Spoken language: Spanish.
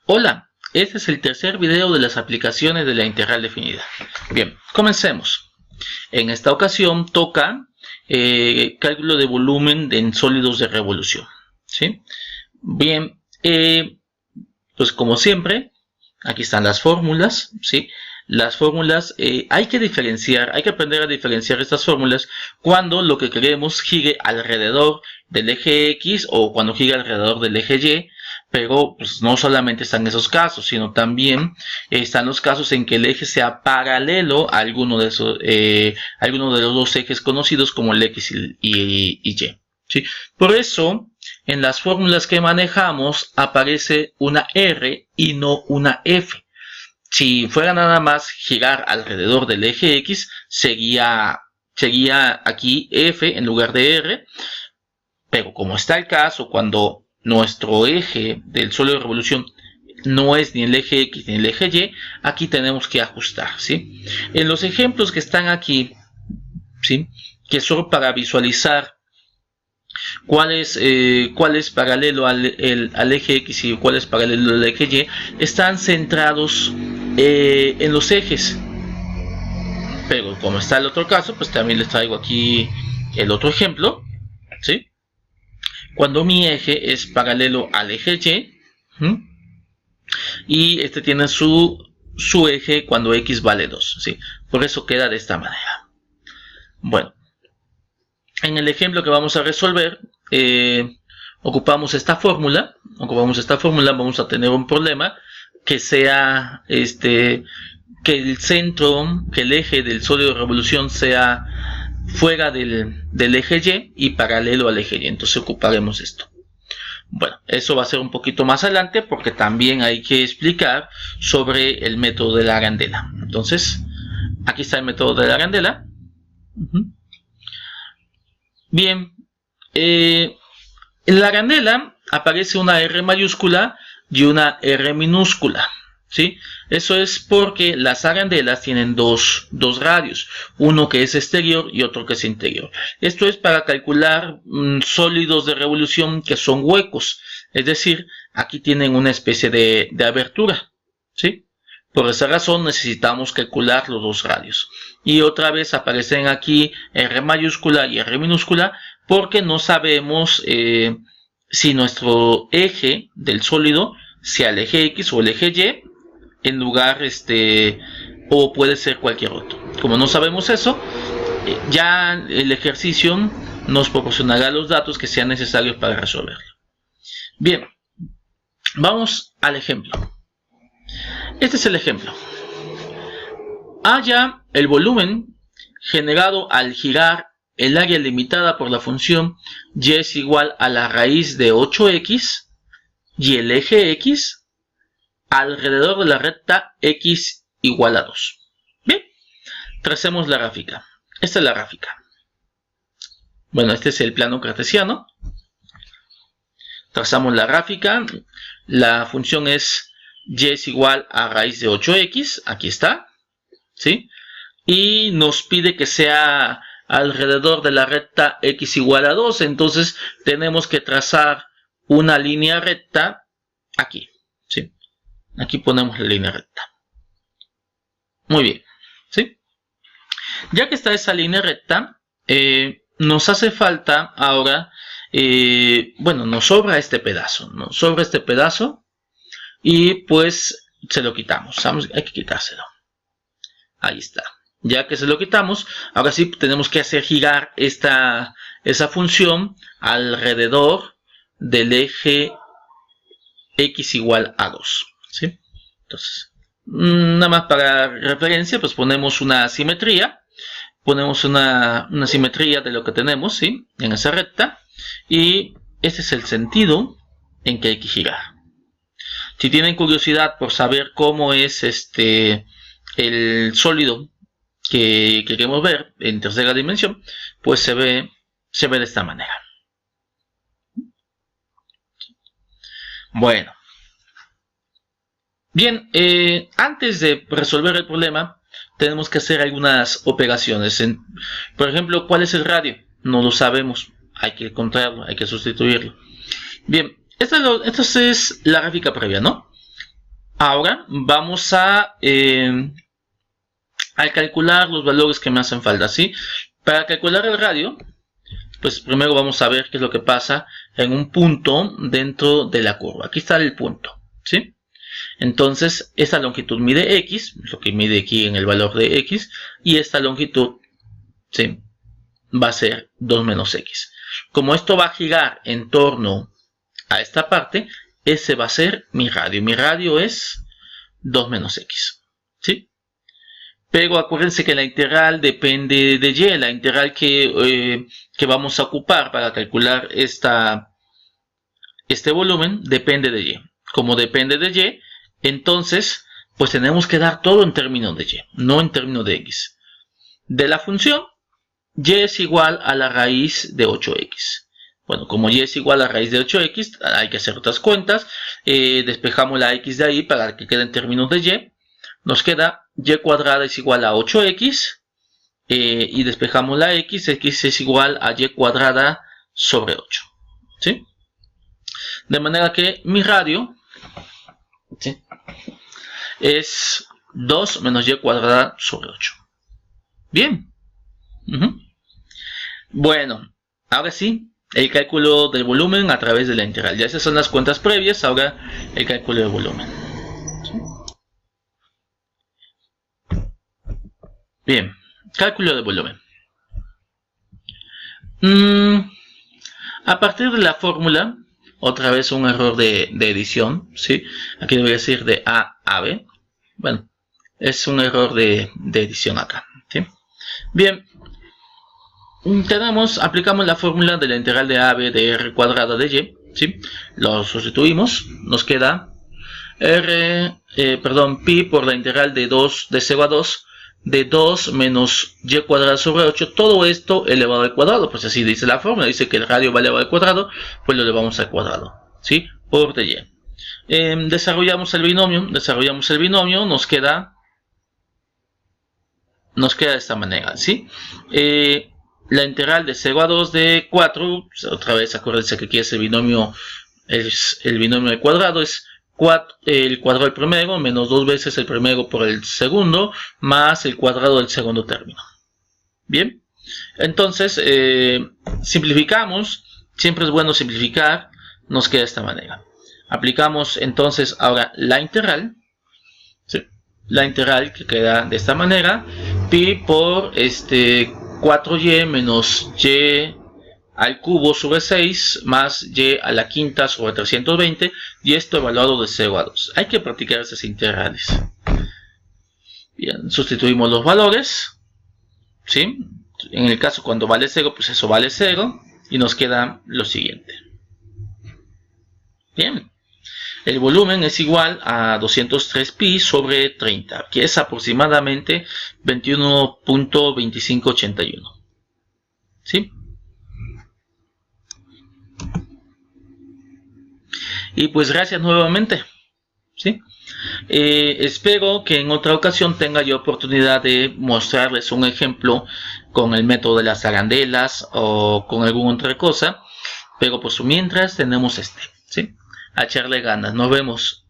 Hola, este es el tercer video de las aplicaciones de la integral definida. Bien, comencemos. En esta ocasión toca cálculo de volumen en sólidos de revolución. ¿Sí? Bien, pues como siempre, aquí están las fórmulas. ¿Sí? Las fórmulas hay que diferenciar, hay que aprender a diferenciar estas fórmulas cuando lo que queremos gire alrededor del eje X o cuando gira alrededor del eje Y. Pero pues, no solamente están esos casos, sino también están los casos en que el eje sea paralelo a alguno de los dos ejes conocidos como el X y Y. ¿Sí? Por eso, en las fórmulas que manejamos aparece una R y no una F. Si fuera nada más girar alrededor del eje X, seguía aquí F en lugar de R, pero como está el caso cuando nuestro eje del sólido de revolución no es ni el eje X ni el eje Y, aquí tenemos que ajustar, ¿sí? En los ejemplos que están aquí, ¿sí?, que son para visualizar cuál es paralelo al eje X y cuál es paralelo al eje Y, están centrados en los ejes. Pero como está el otro caso, pues también les traigo aquí el otro ejemplo, ¿sí? Cuando mi eje es paralelo al eje Y, y este tiene su eje cuando X vale 2, ¿sí? Por eso queda de esta manera. Bueno, en el ejemplo que vamos a resolver, ocupamos esta fórmula, vamos a tener un problema que sea que el centro, que el eje del sólido de revolución sea fuera del eje Y y paralelo al eje Y. Entonces ocuparemos esto. Bueno, eso va a ser un poquito más adelante porque también hay que explicar sobre el método de la arandela. Entonces, aquí está el método de la arandela. Bien, en la arandela aparece una R mayúscula y una R minúscula. ¿Sí? Eso es porque las arandelas tienen dos radios, uno que es exterior y otro que es interior. Esto es para calcular sólidos de revolución que son huecos, es decir, aquí tienen una especie de abertura, ¿sí? Por esa razón necesitamos calcular los dos radios. Y otra vez aparecen aquí R mayúscula y R minúscula porque no sabemos si nuestro eje del sólido sea el eje X o el eje Y, en lugar o puede ser cualquier otro. Como no sabemos eso, ya el ejercicio nos proporcionará los datos que sean necesarios para resolverlo. Bien, vamos al ejemplo. Este es el ejemplo. Halla el volumen generado al girar el área limitada por la función y es igual a la raíz de 8x y el eje X alrededor de la recta X igual a 2. Bien, tracemos la gráfica. Esta es la gráfica. Bueno, este es el plano cartesiano. Trazamos la gráfica. La función es y es igual a raíz de 8x. Aquí está. ¿Sí? Y nos pide que sea alrededor de la recta X igual a 2. Entonces tenemos que trazar una línea recta aquí. ¿Sí? Aquí ponemos la línea recta. Muy bien, ¿sí? Ya que está esa línea recta, nos hace falta ahora, bueno, nos sobra este pedazo, y pues se lo quitamos. Hay que quitárselo. Ahí está. Ya que se lo quitamos, ahora sí tenemos que hacer girar esa función alrededor del eje X igual a 2. ¿Sí? Entonces, nada más para referencia, pues ponemos una simetría. Ponemos una simetría de lo que tenemos, ¿sí?, en esa recta. Y este es el sentido en que hay que girar. Si tienen curiosidad por saber cómo es el sólido que queremos ver en tercera dimensión, pues se ve de esta manera. Bueno. Bien, antes de resolver el problema, tenemos que hacer algunas operaciones. Por ejemplo, ¿cuál es el radio? No lo sabemos. Hay que encontrarlo, hay que sustituirlo. Bien, esta es la gráfica previa, ¿no? Ahora vamos a calcular los valores que me hacen falta, ¿sí? Para calcular el radio, pues primero vamos a ver qué es lo que pasa en un punto dentro de la curva. Aquí está el punto, ¿sí? Entonces, esta longitud mide x, lo que mide aquí en el valor de x, y esta longitud, ¿sí?, va a ser 2 menos x. Como esto va a girar en torno a esta parte, ese va a ser mi radio. Mi radio es 2 menos x, ¿sí? Pero acuérdense que la integral depende de y. La integral que vamos a ocupar para calcular este volumen depende de y. Como depende de y, entonces pues tenemos que dar todo en términos de y, no en términos de x. De la función, y es igual a la raíz de 8x. Bueno, como y es igual a la raíz de 8x, hay que hacer otras cuentas. Despejamos la x de ahí para que quede en términos de y. Nos queda y cuadrada es igual a 8x. Y despejamos la x es igual a y cuadrada sobre 8. ¿Sí? De manera que mi radio, ¿sí?, es 2 menos y cuadrada sobre 8. Bien. Bueno, ahora sí, el cálculo del volumen a través de la integral. Ya esas son las cuentas previas, ahora el cálculo del volumen. ¿Sí? Bien, cálculo de volumen. A partir de la fórmula, otra vez un error de edición, ¿sí? Aquí debería decir de A a B. Bueno, es un error de edición acá, ¿sí? Bien, aplicamos la fórmula de la integral de AB de R cuadrada de Y, ¿sí? Lo sustituimos, nos queda pi por la integral de 2 de 0 a 2 de 2 menos y cuadrada sobre 8, todo esto elevado al cuadrado, pues así dice la fórmula, dice que el radio va elevado al cuadrado, pues lo elevamos al cuadrado, ¿sí? Por dy. Desarrollamos el binomio, nos queda de esta manera, ¿sí? La integral de 0 a 2 de 4, otra vez acuérdense que aquí es el binomio al cuadrado, es el cuadrado del primero menos 2 veces el primero por el segundo más el cuadrado del segundo término. Bien, entonces simplificamos, siempre es bueno simplificar, nos queda de esta manera. Aplicamos entonces ahora la integral, ¿sí?, la integral que queda de esta manera, pi por 4y menos y al cubo sobre 6 más y a la quinta sobre 320, y esto evaluado de 0 a 2. Hay que practicar esas integrales. Bien, sustituimos los valores, ¿sí? En el caso cuando vale 0, pues eso vale 0, y nos queda lo siguiente. Bien, el volumen es igual a 203 pi sobre 30, que es aproximadamente 21.2581. ¿Sí? Y pues gracias nuevamente, ¿sí? Espero que en otra ocasión tenga yo oportunidad de mostrarles un ejemplo con el método de las arandelas o con alguna otra cosa, pero pues mientras tenemos ¿sí? A echarle ganas. Nos vemos.